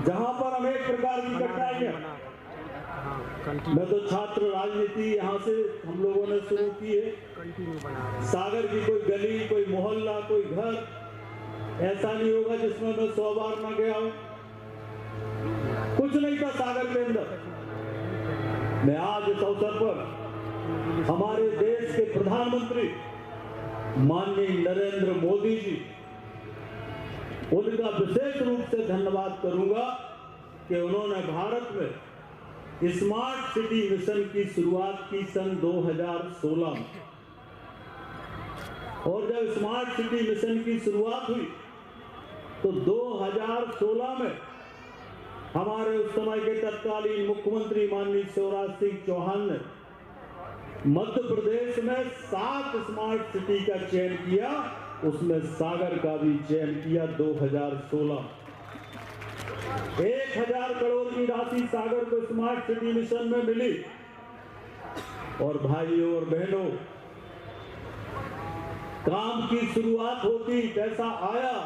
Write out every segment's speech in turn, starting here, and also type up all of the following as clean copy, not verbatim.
जहां पर अनेक प्रकार की कठिनाइयां, मैं तो छात्र राजनीति यहाँ से हम लोगों ने शुरू की है। सागर की कोई गली, कोई मोहल्ला, कोई घर ऐसा नहीं होगा जिसमें मैं 100 बार ना गया हूं। कुछ नहीं था सागर के अंदर। मैं आज इस अवसर पर हमारे देश के प्रधानमंत्री माननीय नरेंद्र मोदी जी, उनका विशेष रूप से धन्यवाद करूंगा कि उन्होंने भारत में स्मार्ट सिटी मिशन की शुरुआत की सन 2016 में। और जब स्मार्ट सिटी मिशन की शुरुआत हुई तो 2016 में हमारे उस समय के तत्कालीन मुख्यमंत्री माननीय शिवराज सिंह चौहान ने मध्य प्रदेश में 7 स्मार्ट सिटी का चयन किया, उसमें सागर का भी चयन किया 2016। 1000 करोड़ की राशि सागर को स्मार्ट सिटी मिशन में मिली। और भाइयों और बहनों, काम की शुरुआत होती पैसा आया,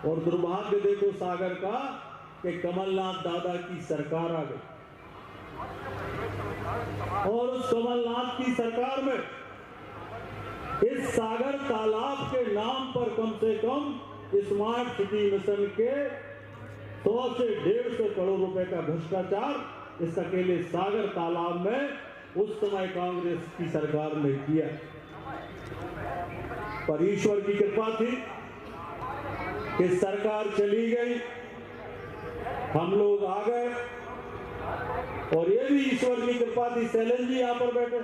और दुर्भाग्य देखो सागर का कि कमलनाथ दादा की सरकार आ गई। और उस कमलनाथ की सरकार में इस सागर तालाब के नाम पर कम से कम स्मार्ट सिटी मिशन के 100 से 150 करोड़ रुपए का भ्रष्टाचार इस अकेले सागर तालाब में उस समय कांग्रेस की सरकार ने किया। पर ईश्वर की कृपा थी कि सरकार चली गई, हम लोग आ गए। और ये भी ईश्वर की कृपा थी, शैलेंद्र जी यहां पर बैठे,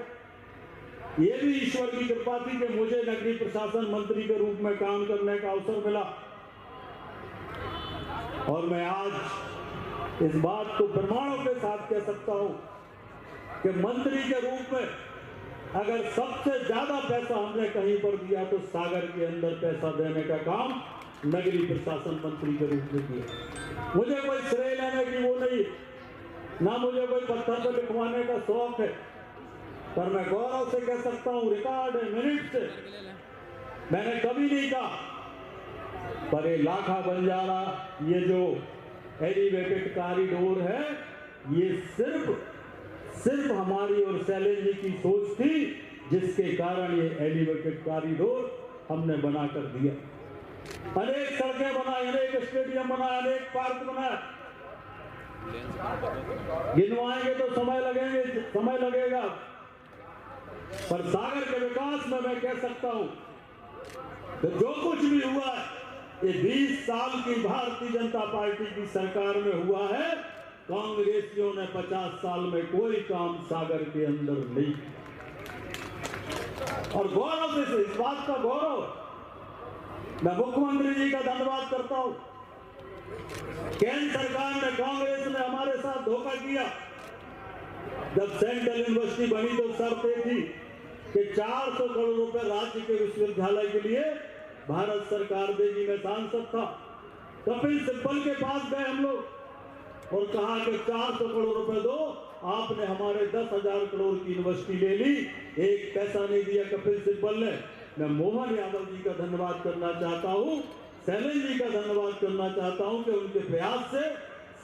ये भी ईश्वर की कृपा थी कि मुझे नगरीय प्रशासन मंत्री के रूप में काम करने का अवसर मिला। और मैं आज इस बात को प्रमाणों के साथ कह सकता हूं कि मंत्री के रूप में अगर सबसे ज्यादा पैसा हमने कहीं पर दिया तो सागर के अंदर पैसा देने का काम नगरीय प्रशासन मंत्री के रूप में किया। मुझे कोई श्रेय लेने की वो नहीं, ना मुझे कोई पत्थर पर लिखवाने का शौक है, पर मैं गौरव से कह सकता हूं, रिकॉर्ड है, मिनट से मैंने कभी नहीं कहा पर ये लाखा बंजारा, ये जो एलिवेटेड कॉरिडोर है, ये सिर्फ हमारी और शैलेंद्र जी की सोच थी, जिसके कारण ये एलिवेटेड कॉरिडोर हमने बना कर दिया। अनेक सड़कें बनाई, अनेक स्टेडियम बनाए, अनेक पार्क बनाए। गिनवाएंगे तो समय लगेगा, पर सागर के विकास में मैं कह सकता हूं कि जो कुछ भी हुआ है ये 20 साल की भारतीय जनता पार्टी की सरकार में हुआ है। कांग्रेसियों ने 50 साल में कोई काम सागर के अंदर नहीं। और गौरव से, इस बात का गौरव, मैं मुख्यमंत्री जी का धन्यवाद करता हूं। केंद्र सरकार ने, कांग्रेस ने हमारे साथ धोखा किया। जब सेंट्रल यूनिवर्सिटी बनी तो शर्त थी कि 400 करोड़ रुपए राज्य के विश्वविद्यालय के लिए भारत सरकार देगी। मैं सांसद था, कपिल सिब्बल के पास गए हम लोग और कहा कि 400 करोड़ रुपए दो। आपने हमारे 10,000 करोड़ की यूनिवर्सिटी ले ली, एक पैसा नहीं दिया कपिल सिब्बल ने। मैं मोहन यादव जी का धन्यवाद करना चाहता हूं, शैलेंद्र जी का धन्यवाद करना चाहता हूं कि उनके प्रयास से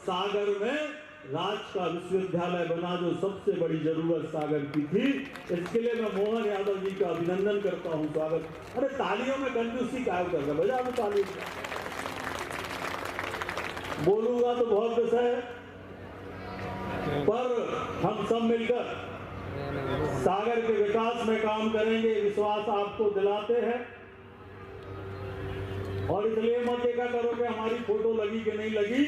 सागर में राज का विश्वविद्यालय बना, जो सबसे बड़ी जरूरत सागर की थी। इसके लिए मैं मोहन यादव जी का अभिनंदन करता हूं। स्वागत। अरे तालियों में कंजूसी क्या कर रहा, बजा दो ताली। बोलूंगा तो बहुत विषय है, पर हम सब मिलकर सागर के विकास में काम करेंगे, विश्वास आपको दिलाते हैं। और इसलिए मत देखा करो कि हमारी फोटो लगी कि नहीं लगी,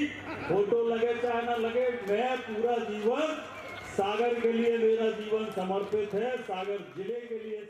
फोटो लगे चाहे ना लगे, मैं पूरा जीवन सागर के लिए, मेरा जीवन समर्पित है, सागर जिले के लिए।